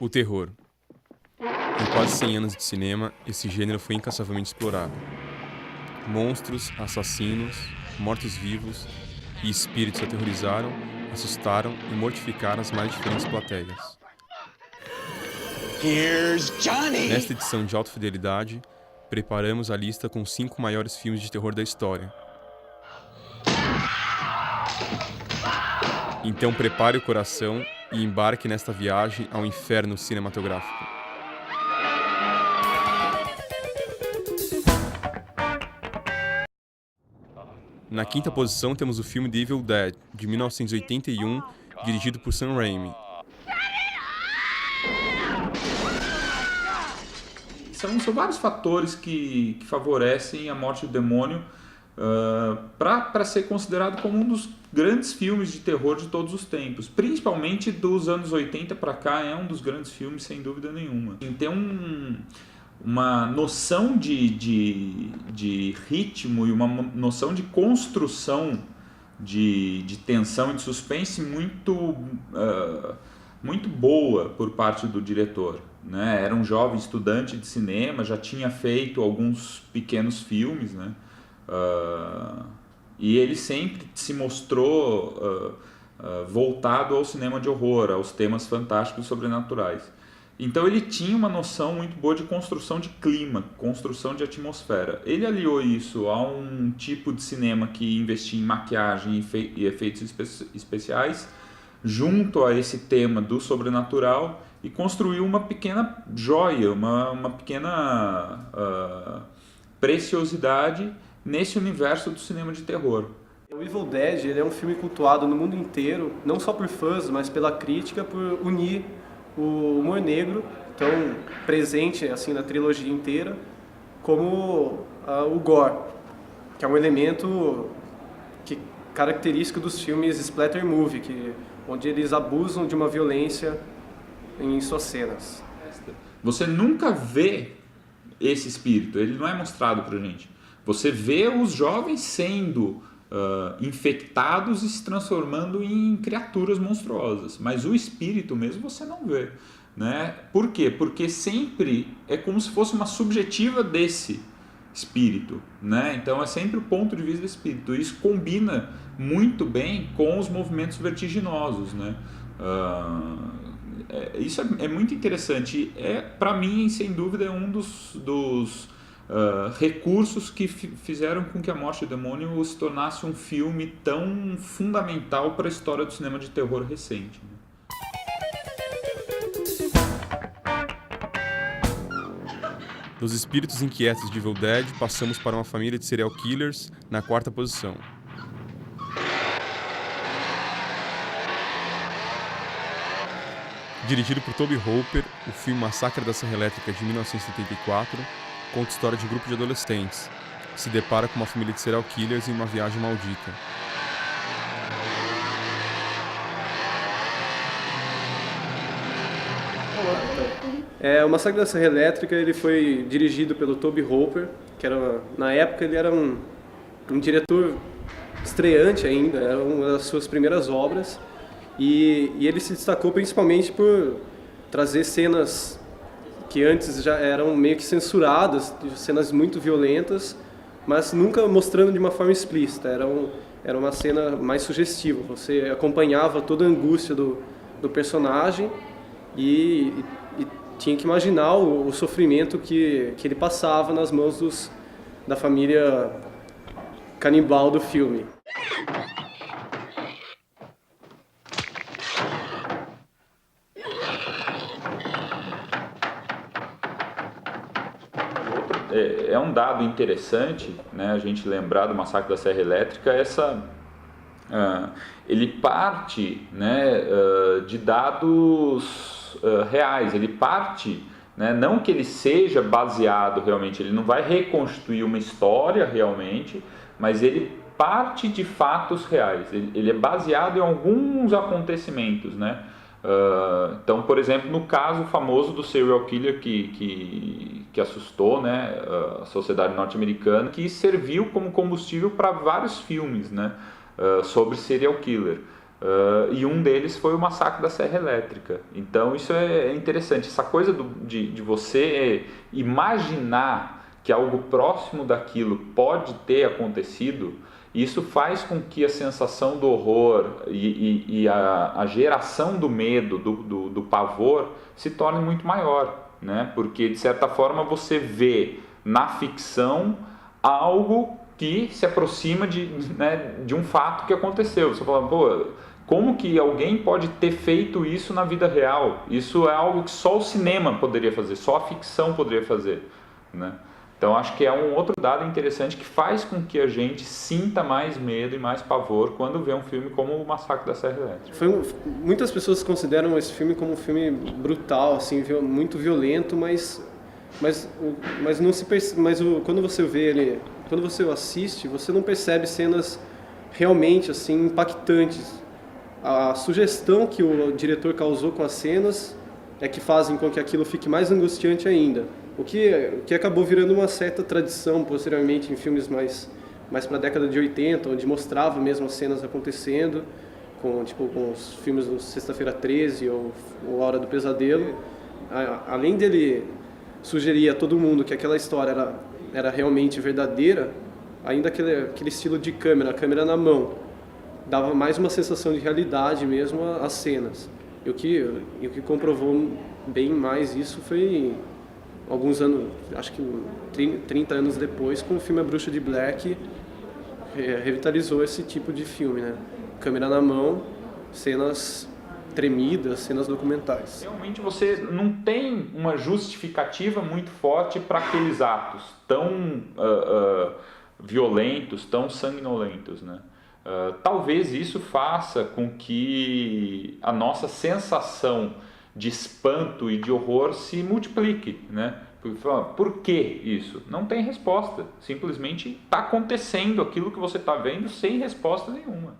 O terror. Em quase 100 anos de cinema, esse gênero foi incansavelmente explorado. Monstros, assassinos, mortos-vivos e espíritos aterrorizaram, assustaram e mortificaram as mais diferentes plateias. Nesta edição de alta fidelidade, preparamos a lista com os 5 maiores filmes de terror da história. Então prepare o coração e embarque nesta viagem ao inferno cinematográfico. Na quinta posição temos o filme The Evil Dead, de 1981, dirigido por Sam Raimi. São vários fatores que favorecem a morte do demônio para ser considerado como um dos grandes filmes de terror de todos os tempos. Principalmente dos anos 80 para cá, é um dos grandes filmes, sem dúvida nenhuma. Tem uma noção de ritmo e uma noção de construção de tensão e de suspense muito boa por parte do diretor, né? Era um jovem estudante de cinema, já tinha feito alguns pequenos filmes, né? E ele sempre se mostrou voltado ao cinema de horror, aos temas fantásticos e sobrenaturais. Então ele tinha uma noção muito boa de construção de clima, construção de atmosfera. Ele aliou isso a um tipo de cinema que investia em maquiagem e efeitos especiais, junto a esse tema do sobrenatural, e construiu uma pequena joia, uma pequena preciosidade nesse universo do cinema de terror. O Evil Dead ele é um filme cultuado no mundo inteiro, não só por fãs, mas pela crítica, por unir o humor negro, tão presente assim na trilogia inteira, como o gore, que é um elemento característico dos filmes splatter movie, onde eles abusam de uma violência em suas cenas. Você nunca vê esse espírito, ele não é mostrado pra gente. Você vê os jovens sendo infectados e se transformando em criaturas monstruosas, mas o espírito mesmo você não vê, né? Por quê? Porque sempre é como se fosse uma subjetiva desse espírito, né? Então é sempre o ponto de vista do espírito. Isso combina muito bem com os movimentos vertiginosos, né? Isso é muito interessante. Para mim, sem dúvida, é um dos recursos que fizeram com que A Morte do Demônio se tornasse um filme tão fundamental para a história do cinema de terror recente. Dos espíritos inquietos de Evil Dead, passamos para uma família de serial killers na quarta posição. Dirigido por Tobe Hooper, o filme Massacre da Serra Elétrica de 1974 conta a história de um grupo de adolescentes que se depara com uma família de serial killers em uma viagem maldita. O Massacre da Serra Elétrica ele foi dirigido pelo Tobe Hooper, que na época ele era um diretor estreante ainda, era uma das suas primeiras obras, e ele se destacou principalmente por trazer cenas que antes já eram meio que censuradas, cenas muito violentas, mas nunca mostrando de uma forma explícita. Era uma cena mais sugestiva, você acompanhava toda a angústia do personagem e tinha que imaginar o sofrimento que ele passava nas mãos da família canibal do filme. É um dado interessante, né, a gente lembrar do Massacre da Serra Elétrica, ele parte, né, de dados reais, ele parte, né, não que ele seja baseado realmente, ele não vai reconstruir uma história realmente, mas ele parte de fatos reais, ele é baseado em alguns acontecimentos, né? Então, por exemplo, no caso famoso do serial killer que assustou, né, a sociedade norte-americana, que serviu como combustível para vários filmes, né, sobre serial killer. E um deles foi o Massacre da Serra Elétrica. Então isso é interessante, essa coisa de você imaginar que algo próximo daquilo pode ter acontecido, isso faz com que a sensação do horror e a geração do medo, do pavor, se torne muito maior, né? Porque de certa forma você vê na ficção algo que se aproxima de um fato que aconteceu. Você fala, pô, como que alguém pode ter feito isso na vida real? Isso é algo que só o cinema poderia fazer, só a ficção poderia fazer, né? Então acho que é um outro dado interessante que faz com que a gente sinta mais medo e mais pavor quando vê um filme como o Massacre da Serra Elétrica. Muitas pessoas consideram esse filme como um filme brutal, assim, muito violento, mas não se quando você vê ele, quando você o assiste, você não percebe cenas realmente assim impactantes. A sugestão que o diretor causou com as cenas é que fazem com que aquilo fique mais angustiante ainda. O que acabou virando uma certa tradição posteriormente em filmes mais para a década de 80, onde mostrava mesmo as cenas acontecendo, com os filmes do Sexta-feira 13 ou Hora do Pesadelo. Além dele sugerir a todo mundo que aquela história era realmente verdadeira, ainda aquele estilo de câmera, a câmera na mão, dava mais uma sensação de realidade mesmo às cenas. E o que comprovou bem mais isso foi alguns anos, acho que 30 anos depois, com o filme A Bruxa de Blair, que revitalizou esse tipo de filme, né? Câmera na mão, cenas tremidas, cenas documentais. Realmente você não tem uma justificativa muito forte para aqueles atos tão violentos, tão sanguinolentos, né? Talvez isso faça com que a nossa sensação de espanto e de horror se multiplique, né? Por que isso? Não tem resposta. Simplesmente está acontecendo aquilo que você está vendo sem resposta nenhuma.